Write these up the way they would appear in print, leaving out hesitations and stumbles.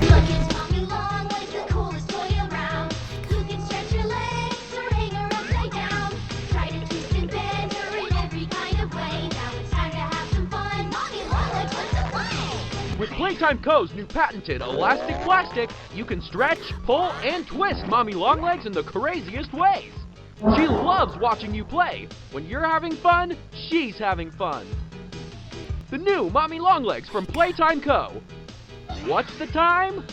Look, it's Mommy Long Legs, the coolest toy around. You can stretch your legs or hang her upside down. Try to twist and bend her in every kind of way. Now it's time to have some fun. Mommy Long Legs wants to play. With Playtime Co.'s new patented elastic plastic, you can stretch, pull, and twist Mommy Longlegs in the craziest ways. She loves watching you play. When you're having fun, she's having fun. The new Mommy Longlegs from Playtime Co. What's the time?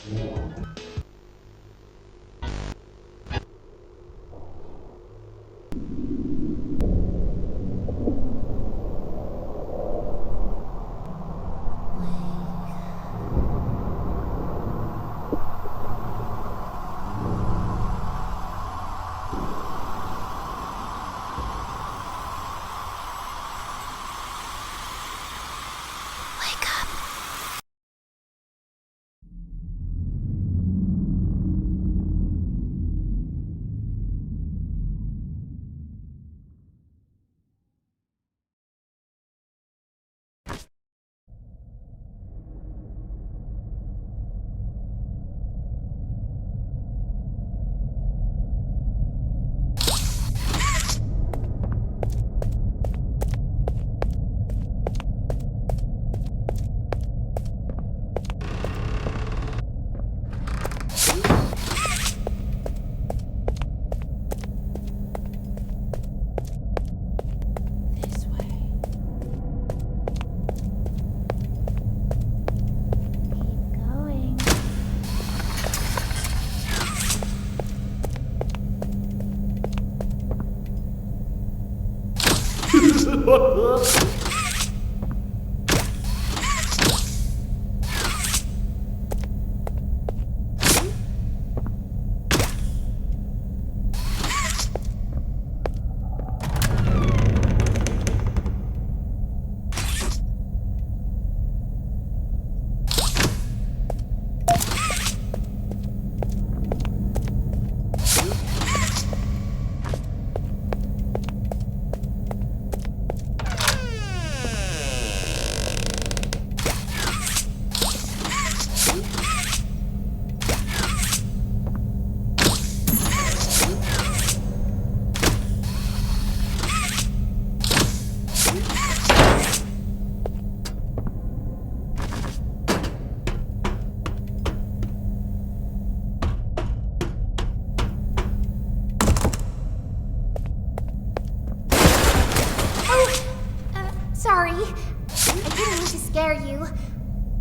Sorry. I didn't mean to scare you.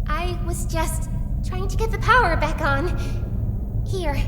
I was just trying to get the power back on. Here.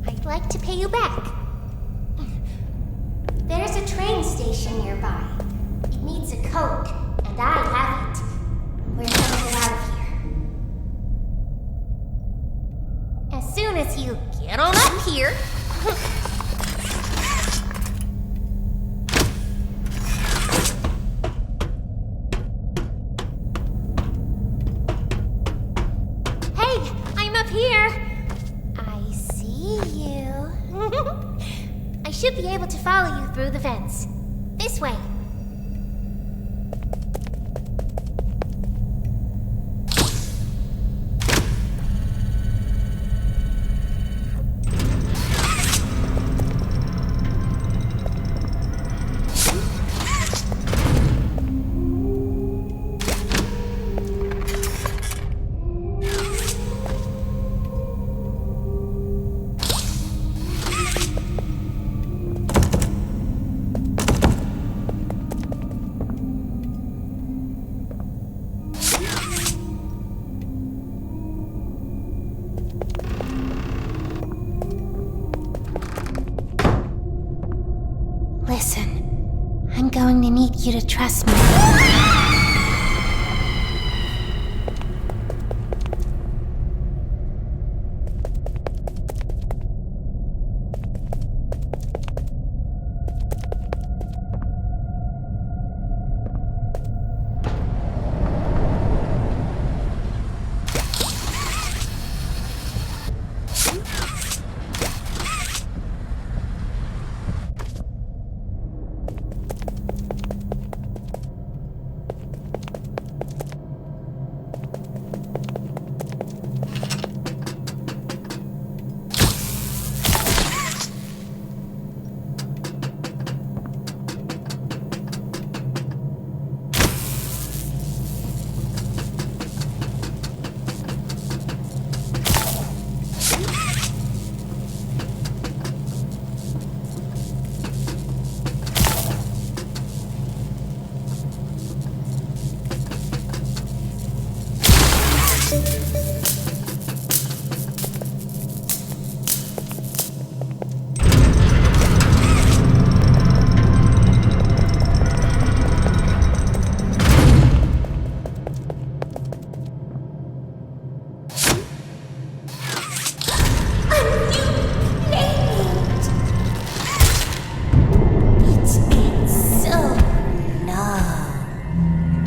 I'd like to pay you back. There's a train station nearby. It needs a code, and I have it. We're gonna get out of here. As soon as you get on up here... Hey, I'm up here. I see you. I should be able to follow you through the vents. This way. Listen, I'm going to need you to trust me.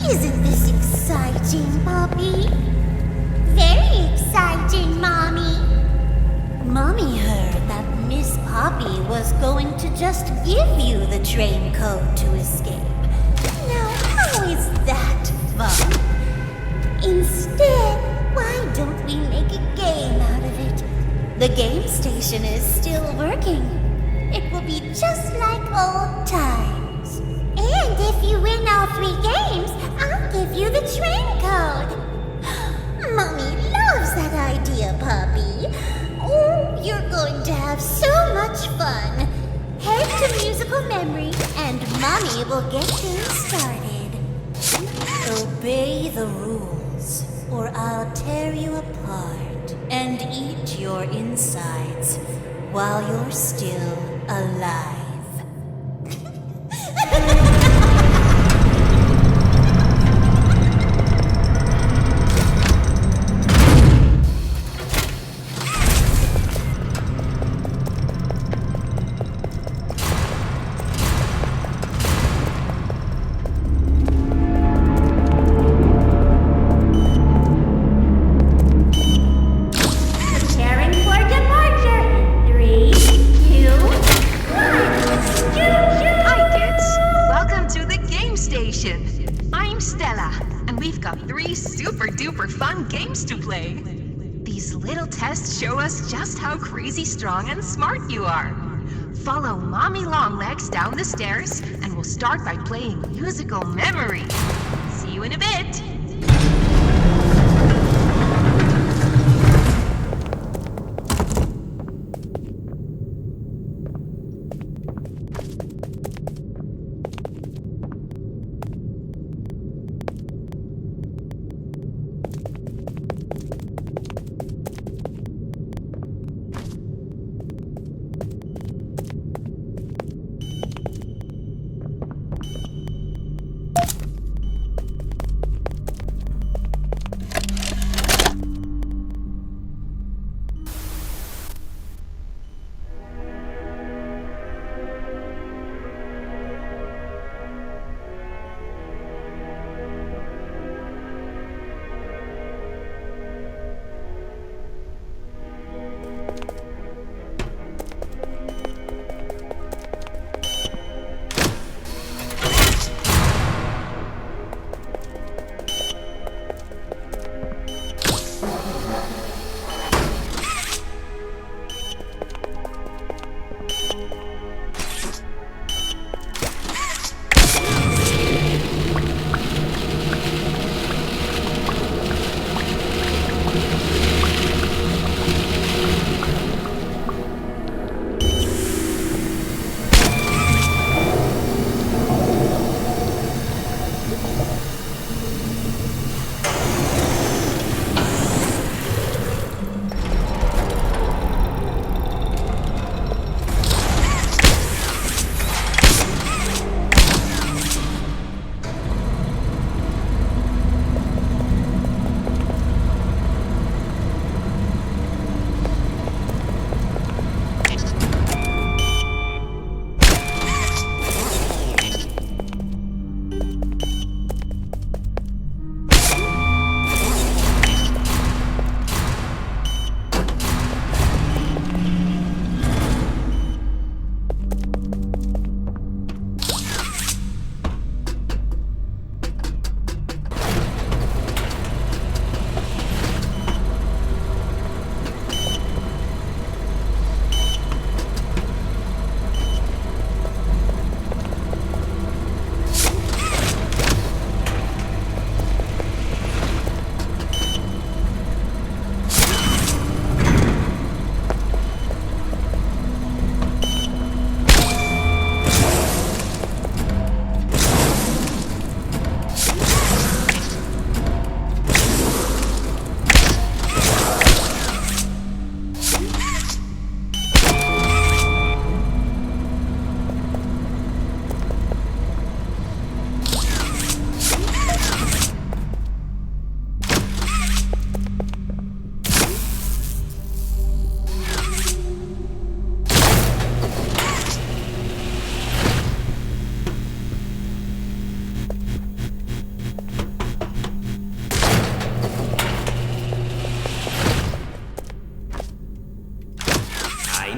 Isn't this exciting, Poppy? Very exciting, Mommy. Mommy heard that Miss Poppy was going to just give you the train code to escape. Now, how is that fun? Instead, why don't we make a game out of it? The game station is still working. It will be just like old times. And if you win all 3 games, I'll give you the train code. Mommy loves that idea, Poppy. Oh, you're going to have so much fun. Head to musical memory, and Mommy will get things started. Obey the rules, or I'll tear you apart and eat your insides while you're still alive. Preparing for departure. 3, 2, 1. Hi, kids! Welcome to the game station. I'm Stella, and we've got 3 super duper fun games to play. These little tests show us just how crazy strong and smart you are. Follow Mommy Longlegs down the stairs, and we'll start by playing musical memory. See you in a bit.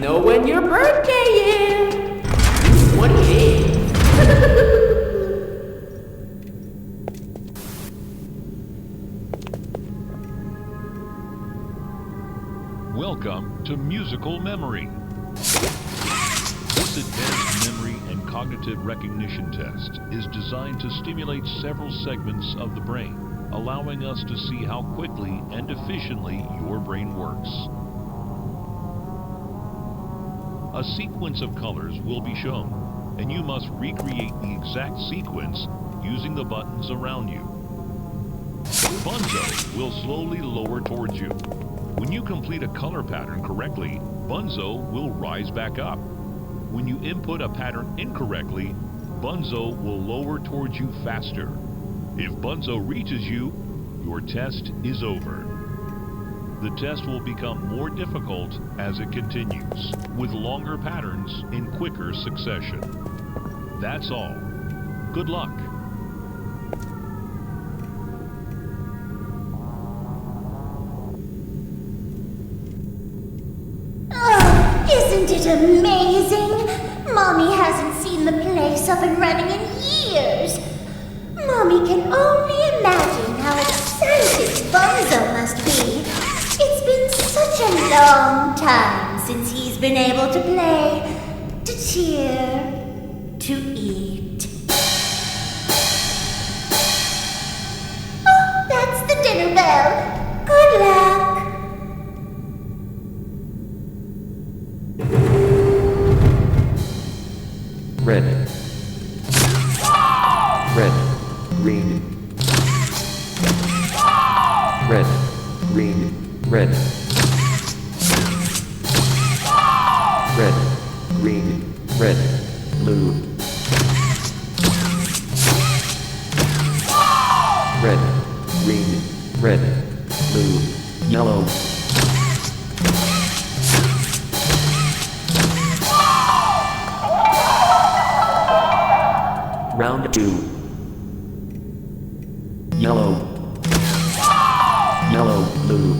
know when your birthday is. 28. Welcome to Musical Memory. This advanced memory and cognitive recognition test is designed to stimulate several segments of the brain, allowing us to see how quickly and efficiently your brain works. A sequence of colors will be shown, and you must recreate the exact sequence using the buttons around you. Bunzo will slowly lower towards you. When you complete a color pattern correctly, Bunzo will rise back up. When you input a pattern incorrectly, Bunzo will lower towards you faster. If Bunzo reaches you, your test is over. The test will become more difficult as it continues, with longer patterns in quicker succession. That's all. Good luck. Oh, isn't it amazing? Mommy hasn't seen the place up and running in years. Mommy can only imagine how excited Bunzo must be. It's been such a long time since he's been able to play, to cheer, to eat. Oh, that's the dinner bell. Good luck. Red. Red. Green. Red. Green. Red. Red. Green. Red. Blue. Red. Green. Red. Blue. Yellow. Round 2. Yellow. Yellow, blue.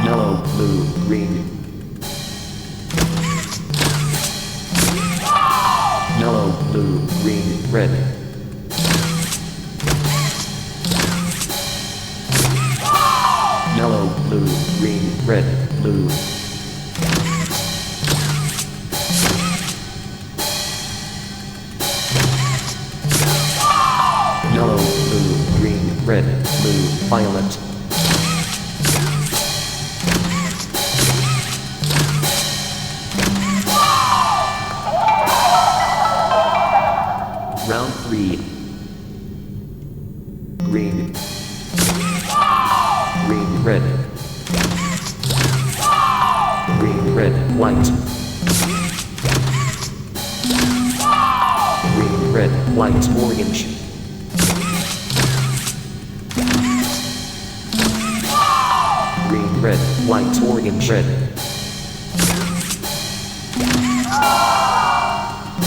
Yellow, blue, green. Yellow, blue, green, red. Yellow, blue, green, red, blue. Yellow, blue, green, red, blue, violet. Round 3. Green. Green, red. Green, red, white. Green, red, white, orange. Green, red, white, orange, red.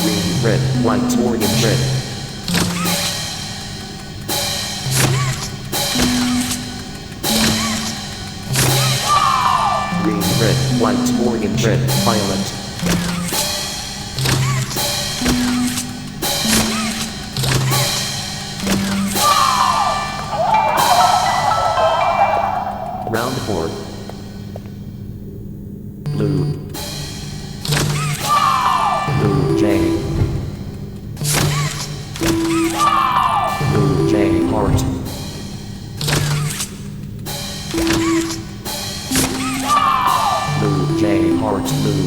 Green, red, white, orange, red. Green, red, white, orange, red, violet. Round 4. Blue. Blue J. Blue J heart. Blue J heart blue.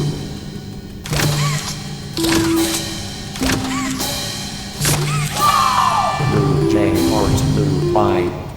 Blue J heart blue 5.